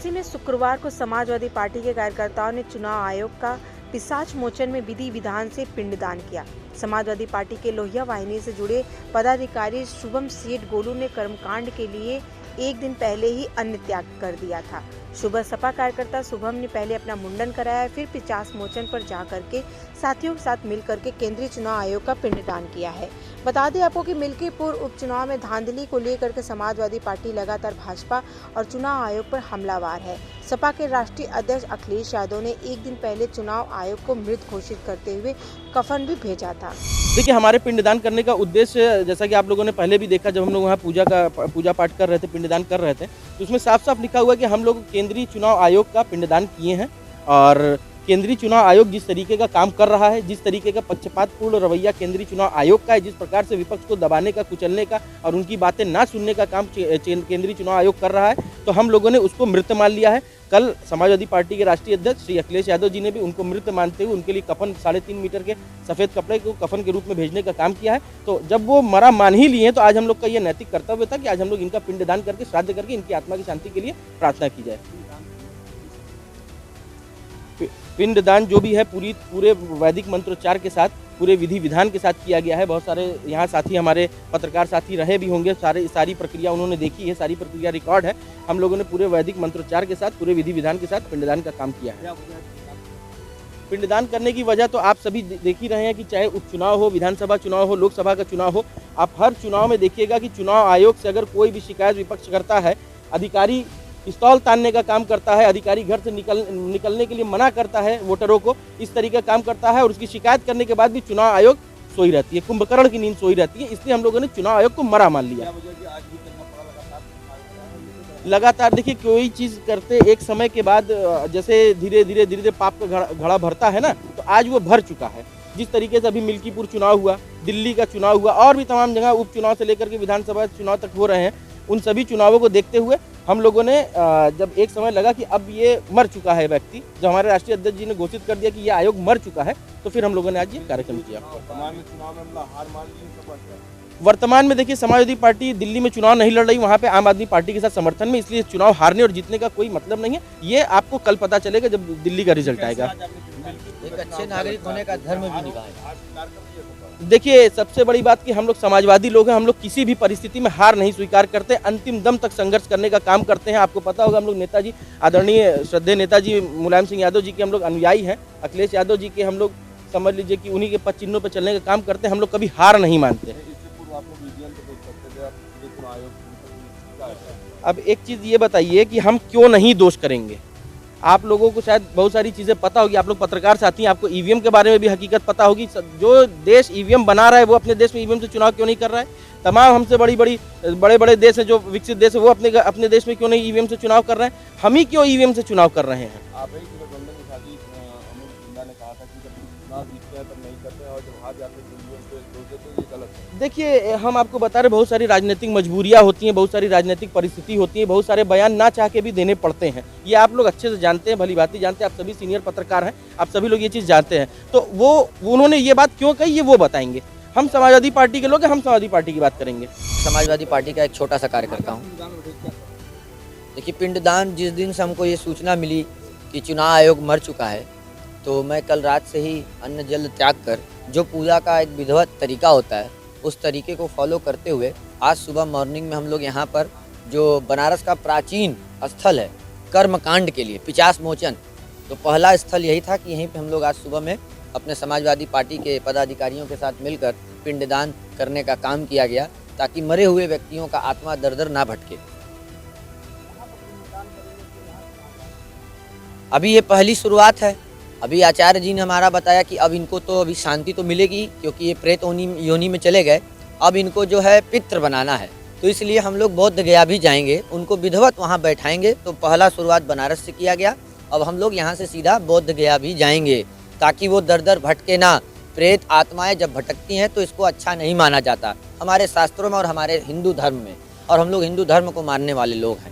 वाराणसी में शुक्रवार को समाजवादी पार्टी के कार्यकर्ताओं ने चुनाव आयोग का पिशाच मोचन में विधि विधान से पिंडदान किया। समाजवादी पार्टी के लोहिया वाहिनी से जुड़े पदाधिकारी शुभम सेठ गोलू ने कर्मकांड के लिए एक दिन पहले ही अन्न त्याग कर दिया था। सुबह सपा कार्यकर्ता शुभम ने पहले अपना मुंडन कराया, फिर पिशाच मोचन पर जा करके साथियों के साथ मिलकर के केंद्रीय चुनाव आयोग का पिंडदान किया है। बता दें आपको कि मिल्कीपुर उपचुनाव में धांधली को लेकर के समाजवादी पार्टी लगातार भाजपा और चुनाव आयोग पर हमलावार है। सपा के राष्ट्रीय अध्यक्ष अखिलेश यादव ने एक दिन पहले चुनाव आयोग को मृत घोषित करते हुए कफन भी भेजा था। देखिए, हमारे पिंडदान करने का उद्देश्य, जैसा कि आप लोगों ने पहले भी देखा, जब हम लोग वहाँ पूजा पाठ कर रहे थे, पिंडदान कर रहे थे, तो उसमें साफ साफ लिखा हुआ है कि हम लोग केंद्रीय चुनाव आयोग का पिंडदान किए हैं। और केंद्रीय चुनाव आयोग जिस तरीके का काम कर रहा है, जिस तरीके का पक्षपातपूर्ण रवैया केंद्रीय चुनाव आयोग का है, जिस प्रकार से विपक्ष को दबाने का, कुचलने का और उनकी बातें ना सुनने का काम केंद्रीय चुनाव आयोग कर रहा है, तो हम लोगों ने उसको मृत मान लिया है। कल समाजवादी पार्टी के राष्ट्रीय अध्यक्ष श्री अखिलेश यादव जी ने भी उनको मृत मानते हुए उनके लिए कफन 3.5 मीटर के सफ़ेद कपड़े को कफन के रूप में भेजने का काम किया है। तो जब वो मरा मान ही लिए, तो आज हम लोग का ये नैतिक कर्तव्य था कि आज हम लोग इनका पिंडदान करके, श्राद्ध करके इनकी आत्मा की शांति के लिए प्रार्थना की जाए। पिंडदान जो भी है पूरे वैदिक मंत्रोच्चार के साथ, पूरे विधि विधान के साथ किया गया है। बहुत सारे यहाँ साथी, हमारे पत्रकार साथी रहे भी होंगे, सारी प्रक्रिया उन्होंने देखी है, सारी प्रक्रिया रिकॉर्ड है। हम लोगों ने पूरे वैदिक मंत्रोच्चार के साथ, पूरे विधि विधान के साथ पिंडदान का काम किया है। पिंडदान करने की वजह तो आप सभी देख ही रहे हैं कि चाहे उपचुनाव हो, विधानसभा चुनाव हो, लोकसभा का चुनाव हो, आप हर चुनाव में देखिएगा कि चुनाव आयोग से अगर कोई भी शिकायत विपक्ष करता है, अधिकारी पिस्तौल तानने का काम करता है, अधिकारी घर से निकलने के लिए मना करता है वोटरों को, इस तरीके का काम करता है, और उसकी शिकायत करने के बाद भी चुनाव आयोग सोई रहती है, कुंभकर्ण की नींद सोई रहती है। इसलिए हम लोगों ने चुनाव आयोग को मरा मान लिया। लगातार देखिए, कोई चीज़ करते एक समय के बाद जैसे धीरे धीरे पाप का घड़ा भरता है ना, तो आज वो भर चुका है। जिस तरीके से अभी मिल्कीपुर चुनाव हुआ, दिल्ली का चुनाव हुआ, और भी तमाम जगह उपचुनाव से लेकर के विधानसभा चुनाव तक हो रहे हैं, उन सभी चुनावों को देखते हुए हम लोगों ने जब एक समय लगा कि अब ये मर चुका है व्यक्ति, जब हमारे राष्ट्रीय अध्यक्ष जी ने घोषित कर दिया कि ये आयोग मर चुका है, तो फिर हम लोगों ने आज ये कार्यक्रम किया। वर्तमान में देखिए, समाजवादी पार्टी दिल्ली में चुनाव नहीं लड़ रही, वहाँ पे आम आदमी पार्टी के साथ समर्थन में, इसलिए चुनाव हारने और जीतने का कोई मतलब नहीं है। ये आपको कल पता चलेगा जब दिल्ली का रिजल्ट आएगा। एक अच्छे नागरिक होने का धर्म भी निभाएं। देखिए, सबसे बड़ी बात कि हम लोग समाजवादी लोग हैं, हम लोग किसी भी परिस्थिति में हार नहीं स्वीकार करते, अंतिम दम तक संघर्ष करने का काम करते हैं। आपको पता होगा, हम लोग नेताजी, आदरणीय श्रद्धेय नेताजी मुलायम सिंह यादव जी के हम लोग अनुयायी हैं, अखिलेश यादव जी के हम लोग समझ लीजिए कि उन्हीं के पद चिन्हों पर चलने का काम करते हैं। हम लोग कभी हार नहीं मानते। अब एक चीज़ ये बताइए कि हम क्यों नहीं दोष करेंगे। आप लोगों को शायद बहुत सारी चीज़ें पता होगी, आप लोग पत्रकार साथी हैं, आपको ईवीएम के बारे में भी हकीकत पता होगी। जो देश ईवीएम बना रहा है, वो अपने देश में ईवीएम से चुनाव क्यों नहीं कर रहा है? तमाम हमसे बड़े देश हैं, जो विकसित देश है, वो अपने देश में क्यों नहीं ईवीएम से चुनाव कर रहे हैं? हम ही क्यों ईवीएम से चुनाव कर रहे हैं? देखिए, हम आपको बता रहे, बहुत सारी राजनीतिक मजबूरियां होती हैं, बहुत सारी राजनीतिक परिस्थिति होती है, बहुत सारे बयान ना चाह के भी देने पड़ते हैं। ये आप लोग अच्छे से जानते हैं, भली भांति जानते हैं, आप सभी सीनियर पत्रकार हैं, आप सभी लोग ये चीज़ जानते हैं। तो वो उन्होंने ये बात क्यों कही, ये वो बताएंगे। हम समाजवादी पार्टी के लोग हैं, हम समाजवादी पार्टी की बात करेंगे। समाजवादी पार्टी का एक छोटा सा कार्यकर्ता हूँ। देखिए, पिंडदान जिस दिन से हमको ये सूचना मिली कि चुनाव आयोग मर चुका है, तो मैं कल रात से ही अन्न जल त्याग कर, जो पूजा का एक विधिवत तरीका होता है, उस तरीके को फॉलो करते हुए आज सुबह मॉर्निंग में हम लोग यहाँ पर, जो बनारस का प्राचीन स्थल है कर्मकांड के लिए, पिशाच मोचन, तो पहला स्थल यही था कि यहीं पे हम लोग आज सुबह में अपने समाजवादी पार्टी के पदाधिकारियों के साथ मिलकर पिंडदान करने का काम किया गया, ताकि मरे हुए व्यक्तियों का आत्मा दर दर ना भटके। अभी ये पहली शुरुआत है। अभी आचार्य जी ने हमारा बताया कि अब इनको तो अभी शांति तो मिलेगी, क्योंकि ये प्रेत योनि में चले गए, अब इनको जो है पितृ बनाना है, तो इसलिए हम लोग बौद्ध गया भी जाएंगे, उनको विधिवत वहाँ बैठाएंगे। तो पहला शुरुआत बनारस से किया गया, अब हम लोग यहाँ से सीधा बौद्ध गया भी जाएंगे, ताकि वो दर दर भटके ना। प्रेत आत्माएं जब भटकती हैं तो इसको अच्छा नहीं माना जाता हमारे शास्त्रों में और हमारे हिंदू धर्म में, और हम लोग हिंदू धर्म को मानने वाले लोग हैं।